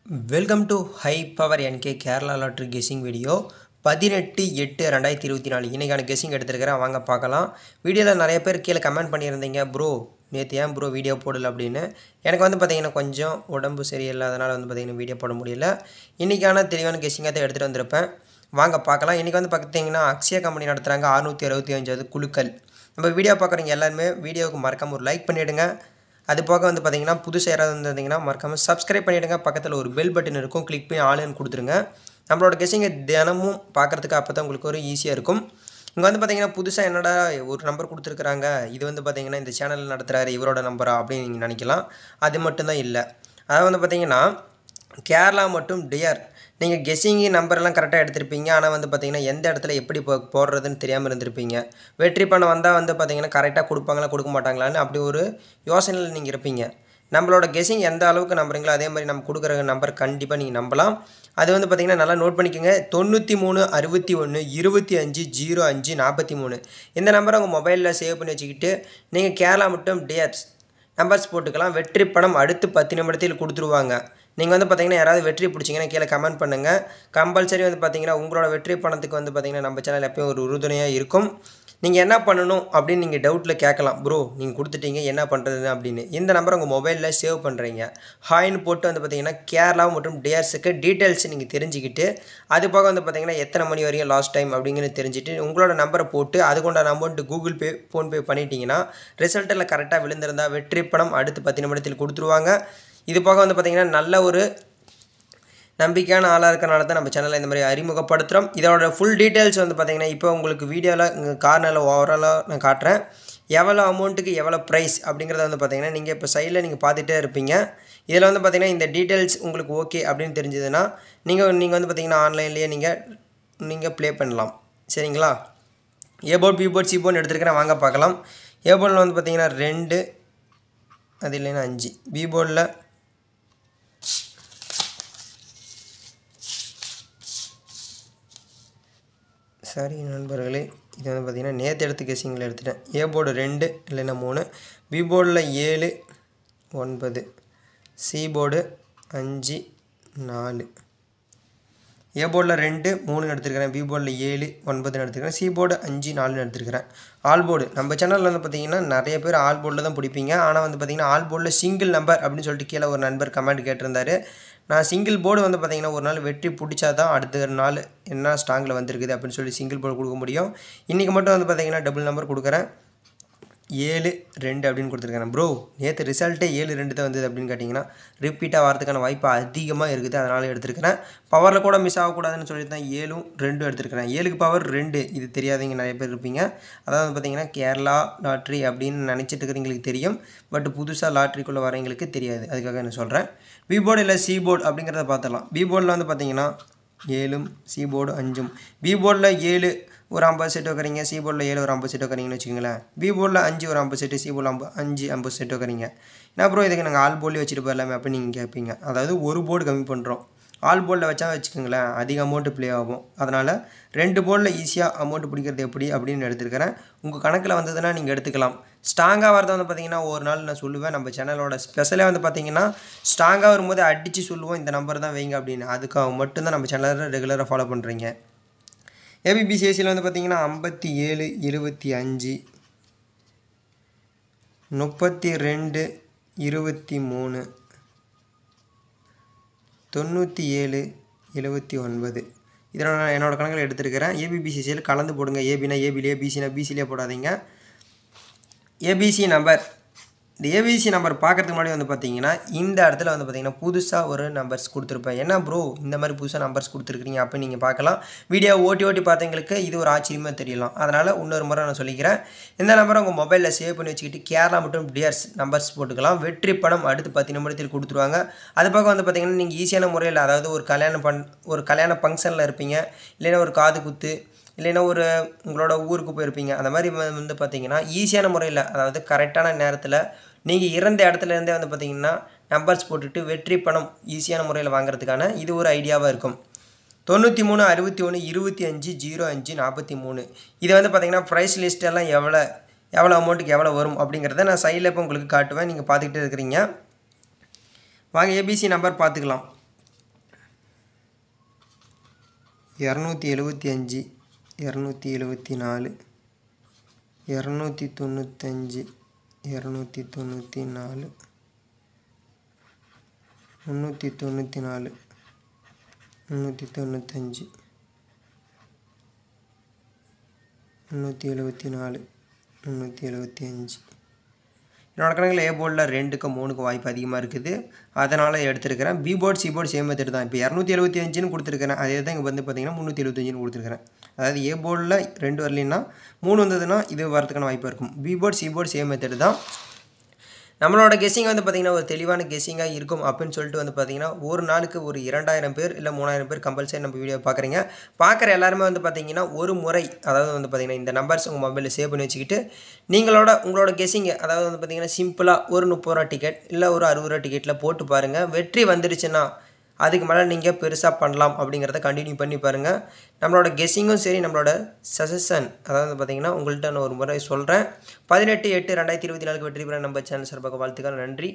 Welcome to High Power NK Kerala Lottery Guessing Video 18/8/2024 இன்னைக்கான guessing எடுத்துருக்கிறேன். வாங்க பார்க்கலாம். வீடியோவில் நிறைய பேர் கீழே கமெண்ட் பண்ணியிருந்தீங்க, ப்ரோ நேற்று ஏன் ப்ரோ வீடியோ போடல அப்படின்னு. எனக்கு பார்த்தீங்கன்னா கொஞ்சம் உடம்பு சரியில்லாதனால பார்த்தீங்கன்னா வீடியோ போட முடியல. இன்றைக்கான தெளிவான கெஸ்ஸிங்காக தான் எடுத்துகிட்டு வந்திருப்பேன். வாங்க பார்க்கலாம். இன்றைக்கி பார்த்தீங்கன்னா அக்ஷயா கம்பெனி நடத்துகிறாங்க 665வது குழுக்கள். நம்ம வீடியோ பார்க்குறீங்க எல்லாருமே வீடியோவுக்கு மறக்காமல் ஒரு லைக் பண்ணிவிடுங்க. அது போக பார்த்தீங்கன்னா புதுசாக யாராவது இருந்தீங்கன்னா மறக்காமல் சப்ஸ்கிரைப் பண்ணிவிடுங்க. பக்கத்தில் ஒரு பெல் பட்டன் இருக்கும், கிளிக் பண்ணி ஆன்லைன் கொடுத்துருங்க. நம்மளோட கெஸ்ஸிங்கை தினமும் பார்க்குறதுக்கு அப்போ தான் உங்களுக்கு ஒரு ஈஸியாக இருக்கும். இங்கே பார்த்தீங்கன்னா புதுசாக என்னடா ஒரு நம்பர் கொடுத்துருக்குறாங்க, இது பார்த்தீங்கன்னா இந்த சேனல் நடத்துகிறாரு இவரோட நம்பரா அப்படின்னு நீங்கள் நினைக்கலாம். அது மட்டும்தான் இல்லை. அதாவது பார்த்தீங்கன்னா கேரளா மற்றும் டியர் நீங்கள் கெஸ்ஸிங்கு நம்பரெல்லாம் கரெக்டாக எடுத்திருப்பீங்க. ஆனால் பார்த்தீங்கன்னா எந்த இடத்துல எப்படி போடுறதுன்னு தெரியாமல் இருந்திருப்பீங்க. வெற்றி பணம் வந்தால் பார்த்தீங்கன்னா கரெக்டாக கொடுப்பாங்களா கொடுக்க மாட்டாங்களான்னு அப்படி ஒரு யோசனையில் நீங்கள் இருப்பீங்க. நம்மளோட கெஸ்ஸிங் எந்த அளவுக்கு நம்புறீங்களோ அதே மாதிரி நம்ம கொடுக்குற நம்பர் கண்டிப்பாக நீங்கள் நம்பலாம். அது பார்த்தீங்கன்னா நல்லா நோட் பண்ணிக்கோங்க. 93 61 25 05 43 இந்த நம்பரை உங்கள் மொபைலில் சேவ் பண்ணி வச்சுக்கிட்டு நீங்கள் கேரளா மற்றும் டியர்ஸ் நம்பர்ஸ் போட்டுக்கலாம். வெற்றி பணம் அடுத்து 10 நிமிடத்தில் கொடுத்துருவாங்க. நீங்கள் பார்த்தீங்கன்னா யாராவது வெற்றி பிடிச்சிங்கன்னா கீழே கமெண்ட் பண்ணுங்கள். கம்பல்சரி பார்த்தீங்கன்னா உங்களோட வெற்றி பணத்துக்கு பார்த்தீங்கன்னா நம்ம சேனல் எப்பயும் ஒரு உறுதுணையாக இருக்கும். நீங்கள் என்ன பண்ணணும் அப்படின்னு நீங்கள் டவுட்டில் கேட்கலாம், ப்ரோ நீங்கள் கொடுத்துட்டீங்க என்ன பண்ணுறது அப்படின்னு. இந்த நம்பரை உங்கள் மொபைலில் சேவ் பண்ணுறீங்க. ஹாய்னு போட்டு பார்த்தீங்கன்னா கேரளா மற்றும் டியர்ஸுக்கு டீட்டெயில்ஸ் நீங்கள் தெரிஞ்சுக்கிட்டு அது போக பார்த்தீங்கன்னா எத்தனை மணி வரையும் லாஸ்ட் டைம் அப்படிங்கிறது தெரிஞ்சுட்டு உங்களோட நம்பரை போட்டு அதுக்கொண்டான அமௌண்ட்டு கூகுள் பே ஃபோன்பே பண்ணிட்டீங்கன்னா ரிசல்ட்டில் கரெக்டாக விழுந்திருந்தால் வெற்றி பணம் அடுத்து 10 நிமிடத்தில் கொடுத்துருவாங்க. இது போக பார்த்தீங்கன்னா நல்ல ஒரு நம்பிக்கையான ஆளாக இருக்கிறனால தான் நம்ம சேனலில் இந்த மாதிரி அறிமுகப்படுத்துகிறோம். இதோட ஃபுல் டீட்டெயில்ஸ் பார்த்தீங்கன்னா இப்போ உங்களுக்கு வீடியோவில் இங்கே கார்னரில் ஓவராலாக நான் காட்டுறேன். எவ்வளோ அமௌண்ட்டுக்கு எவ்வளோ ப்ரைஸ் அப்படிங்கிறத பார்த்தீங்கன்னா நீங்கள் இப்போ சைடில் நீங்கள் பார்த்துட்டே இருப்பீங்க. இதில் பார்த்தீங்கன்னா இந்த டீட்டெயில்ஸ் உங்களுக்கு ஓகே அப்படின்னு தெரிஞ்சதுன்னா நீங்கள் பார்த்தீங்கன்னா ஆன்லைன்லேயே நீங்கள் ப்ளே பண்ணலாம். சரிங்களா? A board B board C board எடுத்துருக்கிறேன். வாங்க பார்க்கலாம். ஏ போர்டில் பார்த்தீங்கன்னா 2 அது இல்லைன்னா 5. பி போர்டில் சாரி நண்பர்களே, இது பார்த்தீங்கன்னா நேற்று எடுத்து கெஸ்ஸிங்கில் எடுத்துட்டேன். ஏ போர்டு 2 இல்லைன்னா 3, பி போர்டில் 7 9, சி போர்டு 5 4. ஏ போர்டில் 2 3 எடுத்துருக்கிறேன், பி போர்டில் 7 9 எடுத்துருக்கிறேன், சி போர்டு 5 4 எடுத்துருக்கிறேன். ஆல் போர்டு நம்ம சேனலில் பார்த்தீங்கன்னா நிறைய பேர் ஆல் போர்டில் தான் பிடிப்பீங்க. ஆனால் பார்த்தீங்கன்னா ஆல் போர்டில் சிங்கிள் நம்பர் அப்படின்னு சொல்லிட்டு கீழே ஒரு நண்பர் கமெண்ட் கேட்டிருந்தார். நான் சிங்கிள் போர்டு பார்த்தீங்கன்னா ஒரு நாள் வெற்றி பிடிச்சா தான் அடுத்த நாள் என்ன ஸ்ட்ராங்கில் வந்திருக்குது அப்படின்னு சொல்லி சிங்கிள் போர்டு கொடுக்க முடியும். இன்றைக்கி மட்டும் பார்த்தீங்கன்னா டபுள் நம்பர் கொடுக்குறேன். 7 2 அப்படின்னு கொடுத்துருக்கேன். ப்ரோ நேற்று ரிசல்ட்டே 7 2 தான் வந்தது அப்படின்னு கேட்டிங்கன்னா ரிப்பீட்டாக வரதுக்கான வாய்ப்பு அதிகமாக இருக்குது, அதனால் எடுத்துருக்கிறேன். பவரில் கூட மிஸ் ஆகக்கூடாதுன்னு சொல்லி தான் 7 2 எடுத்துருக்கிறேன். 7க்கு பவர் 2 இது தெரியாதவங்க நிறைய பேர் இருப்பீங்க. அதாவது பார்த்தீங்கன்னா கேரளா லாட்ரி அப்படின்னு நினச்சிட்டு இருக்கிறவங்களுக்கு தெரியும், பட் புதுசாக லாட்ரிக்குள்ளே வரவங்களுக்கு தெரியாது. அதுக்காக நான் சொல்கிறேன். பி போர்டு இல்லை சி போர்டு அப்படிங்கிறத பார்த்துடலாம். பி போர்டில் பார்த்தீங்கன்னா 7 சி போர்டு 5. பி போர்டில் 7 ஒரு 50 செட் வைக்கிறீங்க, சி போர்டில் 7 ஒரு 50 செட் வைக்கிறீங்கன்னு வச்சுக்கோங்களேன். பி போர்டில் 5 ஒரு 50 செட்டு, சி போர்டில் 5 50 செட் வைக்கிறீங்க. என்ன ப்ரோ இதுக்கு நாங்கள் ஆல் போர்டில் வச்சுட்டு போயிடலாமே அப்படின்னு நீங்கள் கேட்பீங்க. அதாவது ஒரு போர்டு கம்மி பண்ணுறோம். ஆல் போர்டில் வச்சா வச்சுக்கோங்களேன் அதிக அமௌண்ட்டு ப்ளே ஆகும். அதனால் 2 போர்டில் ஈஸியாக அமௌண்ட் பிடிக்கிறது எப்படி அப்படின்னு எடுத்துருக்கிறேன். உங்கள் கணக்கில் வந்ததுன்னா நீங்கள் எடுத்துக்கலாம். ஸ்ட்ராங்காக வரதை பார்த்தீங்கன்னா ஒரு நாள் நான் சொல்லுவேன். நம்ம சேனலோட ஸ்பெஷலாக பார்த்தீங்கன்னா ஸ்ட்ராங்காக வரும்போது அடித்து சொல்லுவோம் இந்த நம்பர் தான் வைங்க அப்படின்னு. அதுக்காக மட்டும்தான் நம்ம சேனலை ரெகுலராக ஃபாலோ பண்ணுறீங்க. ஏபிபிசிஎஸ்சியில் பார்த்தீங்கன்னா 57 25 32 23 97 79 இதில் நான் என்னோடய கணக்கில் எடுத்துருக்கிறேன். ஏபிபிசிசியில் கலந்து போடுங்க. ஏபினா ஏபிலே, பிசினா பிசிலே போடாதீங்க. ஏபிசி நம்பர் இந்த ஏபிசி நம்பர் பார்க்குறதுக்கு முன்னாடி பார்த்தீங்கன்னா இந்த இடத்துல பார்த்தீங்கன்னா புதுசாக ஒரு நம்பர்ஸ் கொடுத்துருப்பேன். என்ன ப்ரோ இந்த மாதிரி புதுசாக நம்பர்ஸ் கொடுத்துருக்குறீங்க அப்படின்னு நீங்கள் பார்க்கலாம். வீடியோ ஓட்டி பார்த்தவங்களுக்கு இது ஒரு ஆச்சரியமாக தெரியலாம். அதனால் இன்னொரு முறை நான் சொல்லிக்கிறேன். இந்த நம்பரை உங்கள் மொபைலில் சேவ் பண்ணி வச்சுக்கிட்டு கேரளா மற்றும் டியர்ஸ் நம்பர்ஸ் போட்டுக்கலாம். வெற்றி பணம் அடுத்து 10 நிமிடத்தில் கொடுத்துருவாங்க. அது போக பார்த்தீங்கன்னா நீங்கள் ஈஸியான முறையில், அதாவது ஒரு கல்யாண ஃபங்க்ஷனில் இருப்பீங்க, இல்லைன்னா ஒரு காது குத்து, இல்லைன்னா ஒரு உங்களோட ஊருக்கு போயிருப்பீங்க. அந்த மாதிரி பார்த்தீங்கன்னா ஈஸியான முறையில், அதாவது கரெக்டான நேரத்தில் நீங்கள் இறந்த இடத்துலேருந்தே பார்த்தீங்கன்னா நம்பர்ஸ் போட்டுட்டு வெற்றி பணம் ஈஸியான முறையில் வாங்குறதுக்கான இது ஒரு ஐடியாவாக இருக்கும். 93 61 25 05 43 இது பார்த்தீங்கன்னா ப்ரைஸ் லிஸ்ட்டெல்லாம் எவ்வளோ அமௌண்ட்டுக்கு எவ்வளோ வரும் அப்படிங்கிறத நான் சைடில் இப்போ உங்களுக்கு காட்டுவேன். நீங்கள் பார்த்துக்கிட்டே இருக்கிறீங்க. வாங்க ஏபிசி நம்பர் பார்த்துக்கலாம். 275 274 295 294 394 395 374 375 என்னோட கணக்கில் ஏ போர்டில் 2க்கு 3க்கு வாய்ப்பு அதிகமாக இருக்குது, அதனால் எடுத்துருக்கிறேன். B board C board same method தான். இப்போ 275ன்னு கொடுத்துருக்கிறேன், அதே தான் இங்கே வந்து பார்த்திங்கன்னா 375ன்னு கொடுத்துருக்கிறேன். அதாவது ஏ போர்டில் 2 வரலைன்னா 3 வந்ததுன்னா இது வரதுக்கான வாய்ப்பு இருக்கும். B board C board same method தான். நம்மளோட கெஸ்ஸிங் வந்து பார்த்திங்கன்னா ஒரு தெளிவான கெஸ்ஸிங்காக இருக்கும் அப்படின்னு சொல்லிட்டு வந்து பார்த்திங்கன்னா ஒரு நாளுக்கு ஒரு 2000 பேர் இல்லை 3000 பேர் கம்பல்சரி நம்ம வீடியோ பார்க்குறீங்க. பார்க்குற எல்லாருமே வந்து பார்த்திங்கன்னா ஒரு முறை அதாவது வந்து பார்த்திங்கன்னா இந்த நம்பர்ஸ் உங்கள் மொபைலில் சேவ் பண்ணி வச்சுக்கிட்டு உங்களோட கெஸ்ஸிங்கை அதாவது வந்து பார்த்திங்கன்னா சிம்பிளாக ஒரு 30 ரூபா டிக்கெட் இல்லை ஒரு 60 ரூபா டிக்கெட்டில் போட்டு பாருங்கள். வெற்றி வந்துடுச்சுன்னா அதுக்கு மேலே நீங்கள் பெருசாக பண்ணலாம் அப்படிங்கிறத கண்டினியூ பண்ணி பாருங்கள். நம்மளோட கெஸ்ஸிங்கும் சரி, நம்மளோட சஜஷன் அதாவது பார்த்திங்கன்னா உங்கள்கிட்ட நான் ஒரு முறை சொல்கிறேன். 18/8/2024 வெற்றி பெற நம்ம சேனல் சார்பாக வாழ்த்துக்கள். நன்றி.